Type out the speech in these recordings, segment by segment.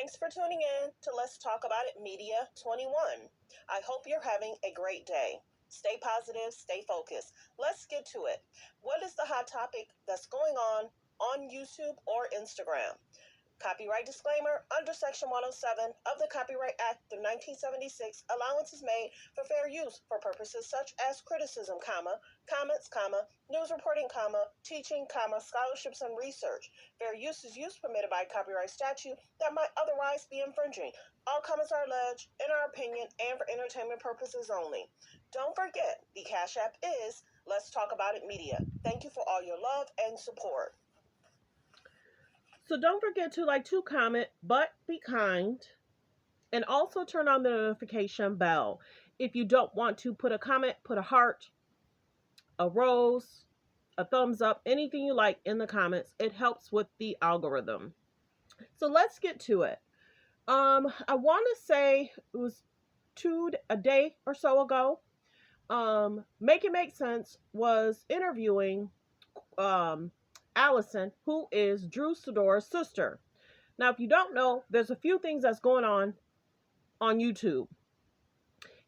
Thanks for tuning in to Let's Talk About It Media 21. I hope you're having a great day. Stay positive, stay focused. Let's get to it. What is the hot topic that's going on YouTube or Instagram? Copyright disclaimer. Under Section 107 of the Copyright Act of 1976, allowance is made for fair use for purposes such as criticism, comments, news reporting, teaching, scholarships and research. Fair use is use permitted by copyright statute that might otherwise be infringing. All comments are alleged, in our opinion, and for entertainment purposes only. Don't forget, the Cash App is Let's Talk About It Media. Thank you for all your love and support. So don't forget to comment, but be kind. And also turn on the notification bell. If you don't want to put a comment, put a heart, a rose, a thumbs up, anything you like in the comments. It helps with the algorithm. So let's get to it. I want to say it was a day or so ago. Make It Make Sense was interviewing Allison, who is Drew Sidora's sister. Now, if you don't know, there's a few things that's going on YouTube.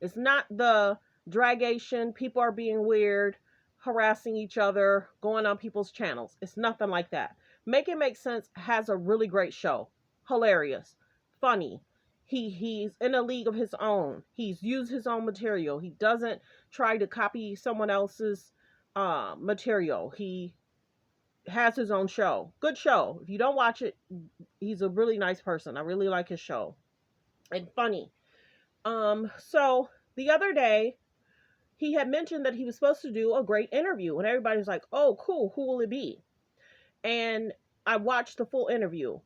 It's not the dragation, people are being weird, harassing each other, going on people's channels. It's nothing like that. Make It Make Sense has a really great show. Hilarious, funny. He's in a league of his own. He's used his own material. He doesn't try to copy someone else's material. He has his own show. Good show. If you don't watch it, he's a really nice person. I really like his show. And funny. So the other day, he had mentioned that he was supposed to do a great interview. And everybody's like, oh, cool. Who will it be? And I watched the full interview.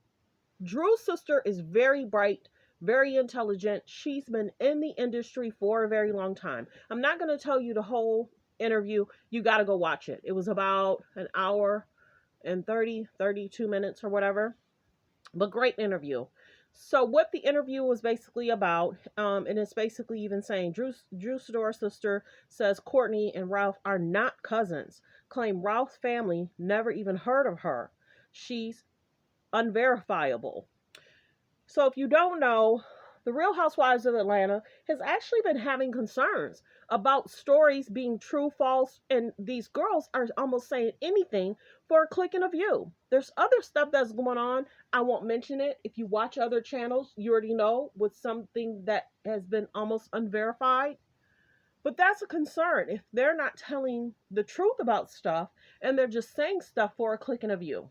Drew's sister is very bright, very intelligent. She's been in the industry for a very long time. I'm not going to tell you the whole interview. You got to go watch it. It was about an hour and 32 minutes or whatever, but great interview. So what the interview was basically about, and it's basically even saying Drew Sidora's sister says Courtney and Ralph are not cousins, claim Ralph's family never even heard of her. She's unverifiable. So if you don't know, the Real Housewives of Atlanta has actually been having concerns about stories being true, false, and these girls are almost saying anything for a click and a view. There's other stuff that's going on. I won't mention it. If you watch other channels, you already know with something that has been almost unverified. But that's a concern if they're not telling the truth about stuff and they're just saying stuff for a click and a view.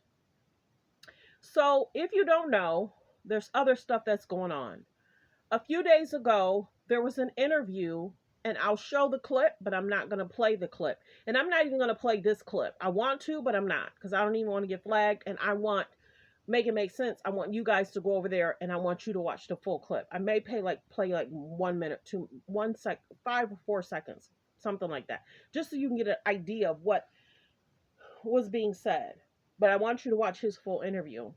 So if you don't know, there's other stuff that's going on. A few days ago, there was an interview, and I'll show the clip, but I'm not going to play the clip. And I'm not even going to play this clip. I want to, but I'm not, because I don't even want to get flagged, and I want, Make It Make Sense, I want you guys to go over there, and I want you to watch the full clip. I may play like 1 minute, 5 or 4 seconds, something like that, just so you can get an idea of what was being said. But I want you to watch his full interview.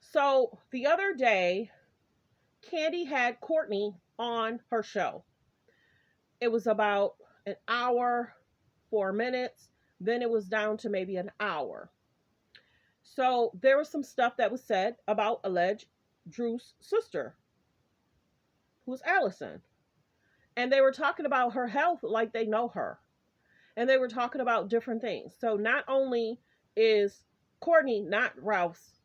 So the other day, Kandi had Courtney on her show. It was about an hour, 4 minutes. Then it was down to maybe an hour. So there was some stuff that was said about alleged Drew's sister, who's Allison. And they were talking about her health like they know her. And they were talking about different things. So not only is Courtney not Ralph's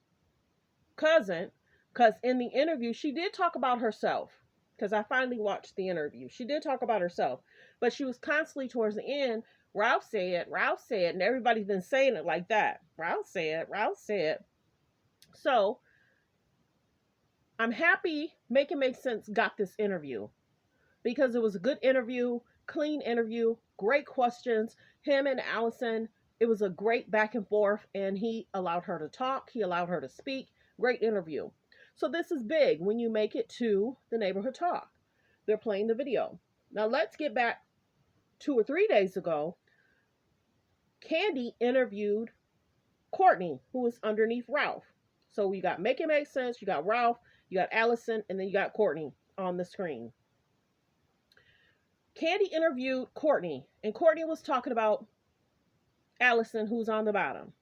cousin, because in the interview, she did talk about herself. Because I finally watched the interview. She did talk about herself. But she was constantly towards the end, Ralph said, and everybody's been saying it like that. Ralph said. So, I'm happy Make It Make Sense got this interview. Because it was a good interview, clean interview, great questions. Him and Allison, it was a great back and forth. And he allowed her to talk. He allowed her to speak. Great interview. So this is big when you make it to the neighborhood talk. They're playing the video. Now let's get back 2 or 3 days ago. Kandi interviewed Courtney, who was underneath Ralph. So we got Make It Make Sense, you got Ralph, you got Allison, and then you got Courtney on the screen. Kandi interviewed Courtney, and Courtney was talking about Allison, who's on the bottom.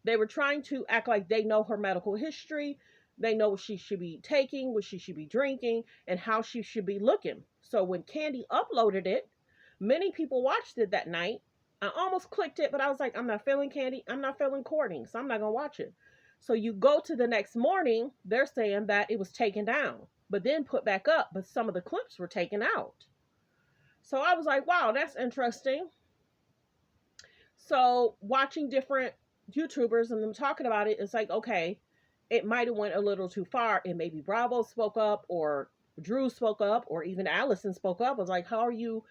They were trying to act like they know her medical history. They know what she should be taking, what she should be drinking, and how she should be looking. So when Kandi uploaded it, many people watched it that night. I almost clicked it, but I was like, I'm not feeling Kandi. I'm not feeling Courtney, so I'm not going to watch it. So you go to the next morning, they're saying that it was taken down, but then put back up, but some of the clips were taken out. So I was like, wow, that's interesting. So watching different YouTubers and them talking about it, it's like, okay, it might have went a little too far, and maybe Bravo spoke up, or Drew spoke up, or even Allison spoke up. I was like, how are you,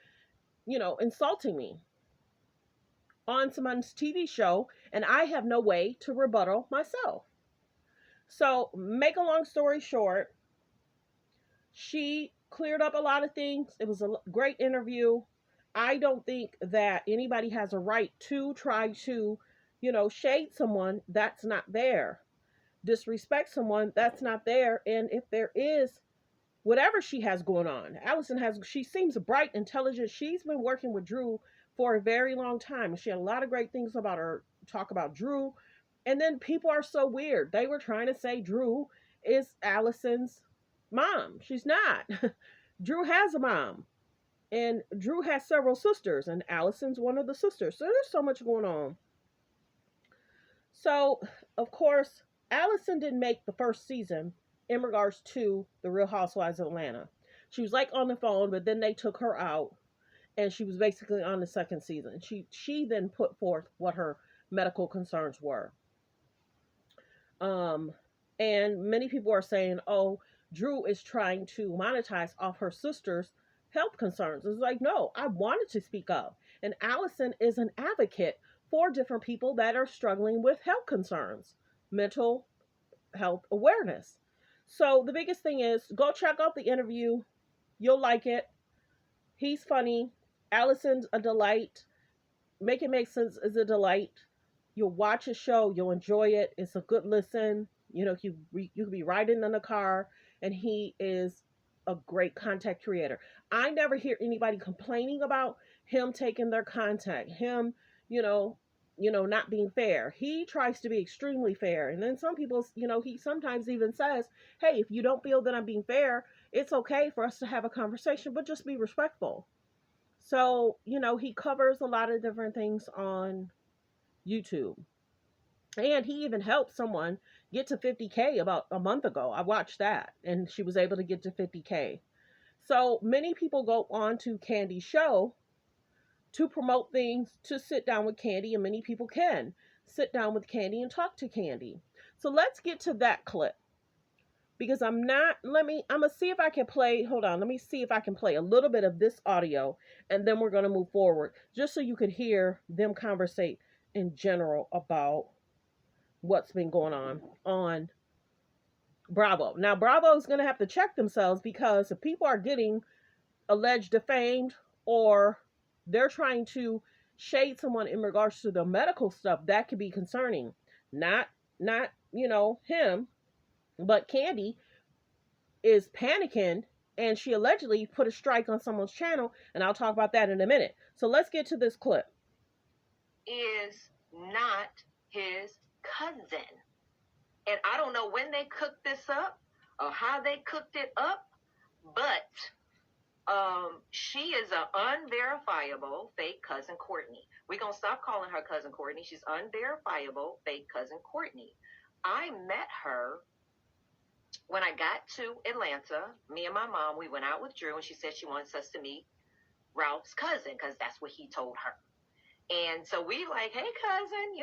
insulting me on someone's TV show, and I have no way to rebuttal myself. So, make a long story short, she cleared up a lot of things. It was a great interview. I don't think that anybody has a right to try to, shade someone that's not there, disrespect someone that's not there. And if there is whatever she has going on, she seems bright, intelligent. She's been working with Drew for a very long time. She had a lot of great things about her, talk about Drew. And then people are so weird. They were trying to say Drew is Allison's mom. She's not. Drew has a mom. And Drew has several sisters, and Allison's one of the sisters. So there's so much going on. So, of course, Allison didn't make the first season in regards to the Real Housewives of Atlanta. She was like on the phone, but then they took her out, and she was basically on the second season. She then put forth what her medical concerns were. And many people are saying, oh, Drew is trying to monetize off her sister's health concerns. It's like, no, I wanted to speak up. And Allison is an advocate for different people that are struggling with health concerns, mental health awareness. So the biggest thing is go check out the interview. You'll like it. He's funny. Allison's a delight. Make It Make Sense is a delight. You'll watch a show. You'll enjoy it. It's a good listen. You could be riding in the car, and he is a great content creator. I never hear anybody complaining about him taking their content, him, not being fair. He tries to be extremely fair. And then some people, he sometimes even says, hey, if you don't feel that I'm being fair, it's okay for us to have a conversation, but just be respectful. So, he covers a lot of different things on YouTube. And he even helped someone get to 50K about a month ago. I watched that, and she was able to get to 50K. So many people go on to Kandi's show to promote things, to sit down with Kandi, and many people can sit down with Kandi and talk to Kandi. So let's get to that clip, because I'm gonna see if I can play, hold on, let me see if I can play a little bit of this audio, and then we're gonna move forward, just so you could hear them conversate in general about what's been going on Bravo. Now, Bravo is going to have to check themselves, because if people are getting alleged defamed, or they're trying to shade someone in regards to the medical stuff, that could be concerning. Not him, but Kandi is panicking, and she allegedly put a strike on someone's channel, and I'll talk about that in a minute. So let's get to this clip. Is not his cousin. And I don't know when they cooked this up or how they cooked it up, but she is an unverifiable fake cousin Courtney. We're going to stop calling her cousin Courtney. She's unverifiable fake cousin Courtney. I met her when I got to Atlanta. Me and my mom, we went out with Drew, and she said she wants us to meet Ralph's cousin, because that's what he told her. And so we like, hey, cousin,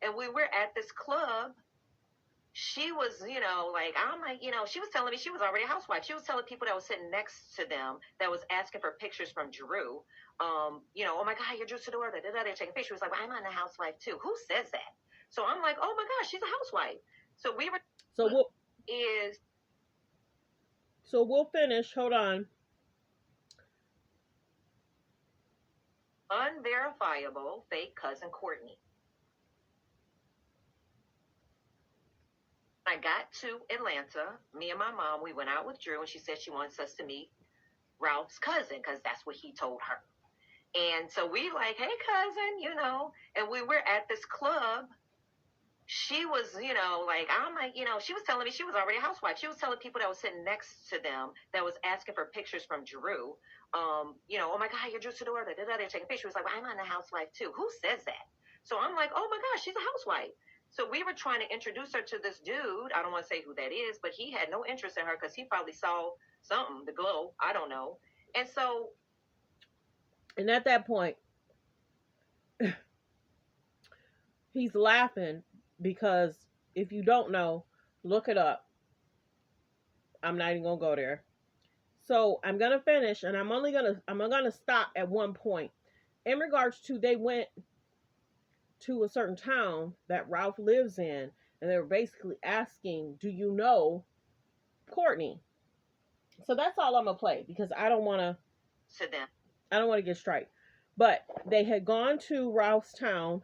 and we were at this club. She was, I'm like, she was telling me she was already a housewife. She was telling people that was sitting next to them that was asking for pictures from Drew. Oh my God, you're Drew SIDORA. They're taking pictures. She was like, well, I'm not a housewife too. Who says that? So I'm like, oh my gosh, she's a housewife. So we were. So we'll finish. Hold on. Unverifiable fake cousin Courtney. I got to Atlanta, me and my mom, we went out with Drew, and she said she wants us to meet Ralph's cousin, because that's what he told her. And so we like, hey, cousin, and we were at this club. she was, like, I'm like, she was telling me she was already a housewife. She was telling people that was sitting next to them that was asking for pictures from Drew. Oh my God, you're Drew Sidora. They're taking pictures. She was like, well, I'm not a housewife too. Who says that? So I'm like, oh my gosh, she's a housewife. So we were trying to introduce her to this dude. I don't want to say who that is, but he had no interest in her because he probably saw something, the glow. I don't know. And so. And at that point, he's laughing because if you don't know, look it up. I'm not even going to go there. So I'm going to finish, and I'm going to stop at one point. In regards to, they went to a certain town that Ralph lives in, and they were basically asking, do you know Courtney? So that's all I'm gonna play because I don't want to get straight. But they had gone to Ralph's town,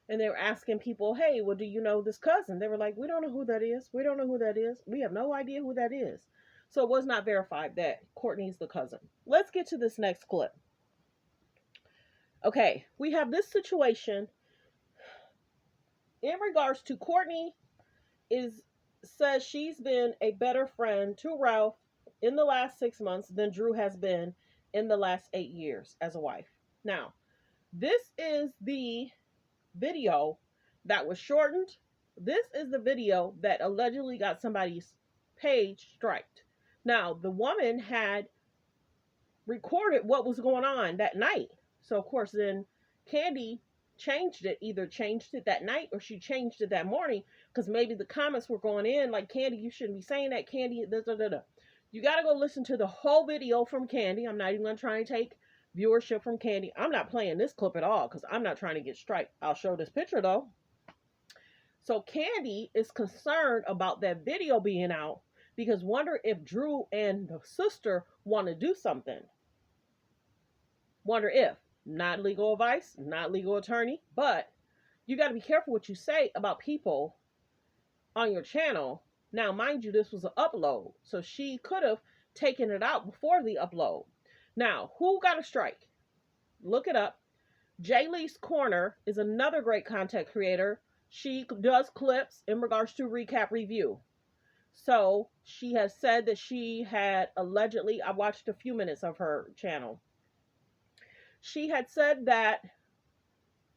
and they were asking people, hey, well, do you know this cousin? They were like, we don't know who that is. We don't know who that is. We have no idea who that is. So it was not verified that Courtney's the cousin. Let's get to this next clip. Okay, we have this situation in regards to Courtney says she's been a better friend to Ralph in the last 6 months than Drew has been in the last 8 years as a wife. Now, this is the video that was shortened. This is the video that allegedly got somebody's page striked. Now, the woman had recorded what was going on that night. So, of course, then Kandi changed it, either changed it that night or she changed it that morning because maybe the comments were going in like, Kandi, you shouldn't be saying that, Kandi, You got to go listen to the whole video from Kandi. I'm not even going to try and take viewership from Kandi. I'm not playing this clip at all because I'm not trying to get striked. I'll show this picture though. So Kandi is concerned about that video being out because wonder if Drew and the sister want to do something. Wonder if. Not legal advice, not legal attorney, but you got to be careful what you say about people on your channel. Now, mind you, this was an upload, so she could have taken it out before the upload. Now, who got a strike? Look it up. Jaylee's Corner is another great content creator. She does clips in regards to recap review. So she has said that she had allegedly, I watched a few minutes of her channel. She had said that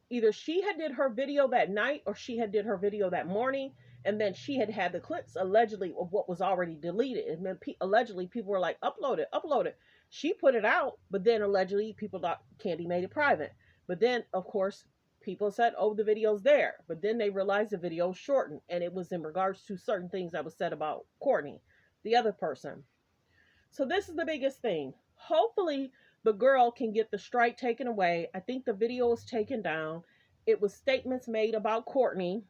either she had did her video that night or she had did her video that morning, and then she had the clips allegedly of what was already deleted, and then allegedly people were like, upload it. She put it out, but then allegedly people thought Kandi made it private. But then, of course, people said, oh, the video's there. But then they realized the video was shortened, and it was in regards to certain things that was said about Courtney, the other person. So this is the biggest thing. Hopefully the girl can get the strike taken away. I think the video was taken down. It was statements made about Courtney,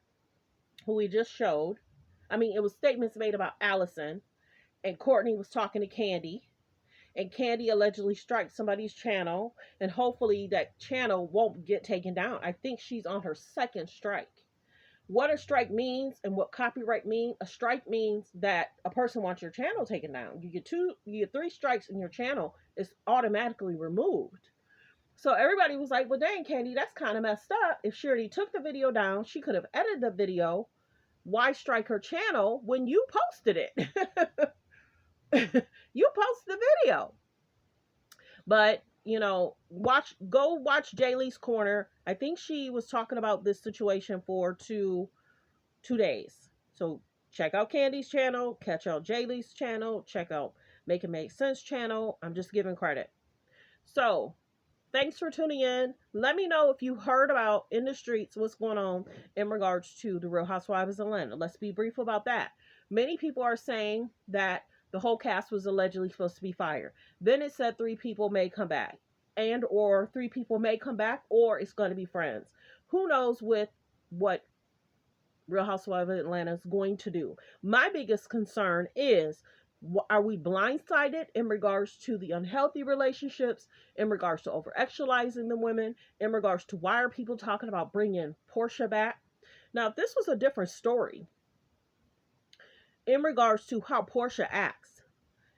who we just showed. It was statements made about Allison, and Courtney was talking to Kandi, and Kandi allegedly striked somebody's channel, and hopefully that channel won't get taken down. I think she's on her second strike. What a strike means and what copyright means, a strike means that a person wants your channel taken down. You get 3 strikes and your channel is automatically removed. So everybody was like, well, dang, Kandi, that's kind of messed up. If she already took the video down, she could have edited the video. Why strike her channel when you posted it? You posted the video. But, go watch Jaylee's Corner. I think she was talking about this situation for two days. So check out Kandi's channel, catch out Jaylee's channel, check out Make It Make Sense channel. I'm just giving credit. So thanks for tuning in. Let me know if you heard about in the streets what's going on in regards to the Real Housewives of Atlanta. Let's be brief about that. Many people are saying that the whole cast was allegedly supposed to be fired. Then it said 3 people may come back, and or 3 people may come back, or it's going to be friends. Who knows with what Real Housewives of Atlanta is going to do. My biggest concern is, are we blindsided in regards to the unhealthy relationships, in regards to over-sexualizing the women, in regards to why are people talking about bringing Portia back? Now, if this was a different story, in regards to how Portia acts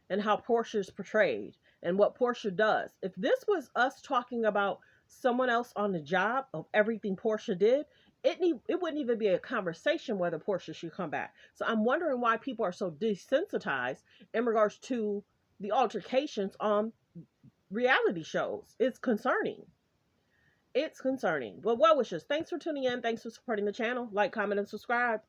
and how Portia is portrayed and what Portia does, if this was us talking about someone else on the job of everything Portia did, it wouldn't even be a conversation whether Portia should come back. So I'm wondering why people are so desensitized in regards to the altercations on reality shows. It's concerning. It's concerning. But well wishes. Thanks for tuning in. Thanks for supporting the channel. Like, comment, and subscribe.